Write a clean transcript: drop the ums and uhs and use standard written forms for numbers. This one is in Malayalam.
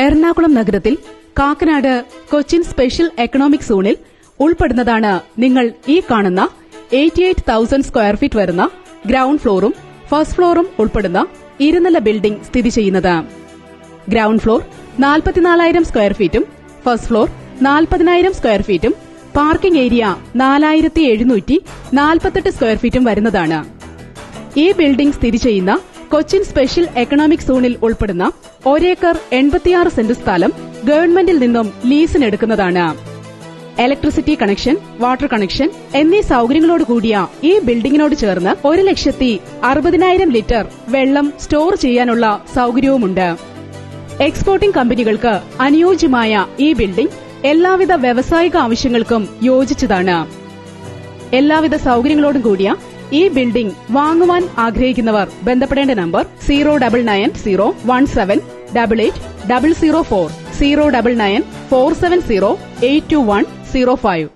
എറണാകുളം നഗരത്തിൽ കാക്കനാട് കൊച്ചിൻ സ്പെഷ്യൽ എക്കണോമിക് സോണിൽ ഉൾപ്പെടുന്നതാണ് നിങ്ങൾ ഈ കാണുന്ന 88,000 സ്ക്വയർ ഫീറ്റ് വരുന്ന ഗ്രൌണ്ട് ഫ്ലോറും ഫസ്റ്റ് ഫ്ലോറും ഉൾപ്പെടുന്ന ഇരുനില ബിൽഡിംഗ് സ്ഥിതി ചെയ്യുന്നത്. ഗ്രൌണ്ട് ഫ്ലോർ 44,000 സ്ക്വയർ ഫീറ്റും ഫസ്റ്റ് ഫ്ലോർ 40,000 സ്ക്വയർ ഫീറ്റും പാർക്കിംഗ് ഏരിയ 4,748 സ്ക്വയർ ഫീറ്റും വരുന്നതാണ്. ഈ ബിൽഡിംഗ് സ്ഥിതി ചെയ്യുന്ന കൊച്ചിൻ സ്പെഷ്യൽ എക്കണോമിക് സോണിൽ ഉൾപ്പെടുന്ന 1 ഏക്കർ 86 സെന്റ് സ്ഥലം ഗവൺമെന്റിൽ നിന്നും ലീസിനെടുക്കുന്നതാണ്. ഇലക്ട്രിസിറ്റി കണക്ഷൻ, വാട്ടർ കണക്ഷൻ എന്നീ സൌകര്യങ്ങളോടുകൂടിയ ഈ ബിൽഡിംഗിനോട് ചേർന്ന് 1,60,000 ലിറ്റർ വെള്ളം സ്റ്റോർ ചെയ്യാനുള്ള സൌകര്യവുമുണ്ട്. എക്സ്പോർട്ടിംഗ് കമ്പനികൾക്ക് അനുയോജ്യമായ ഈ ബിൽഡിംഗ് എല്ലാവിധ വ്യവസായിക ആവശ്യങ്ങൾക്കും യോജിച്ചതാണ്. എല്ലാവിധ സൌകര്യങ്ങളോടും കൂടിയ ഈ ബിൽഡിംഗ് വാങ്ങുവാൻ ആഗ്രഹിക്കുന്നവർ ബന്ധപ്പെടേണ്ട നമ്പർ 09901788004 09947082105.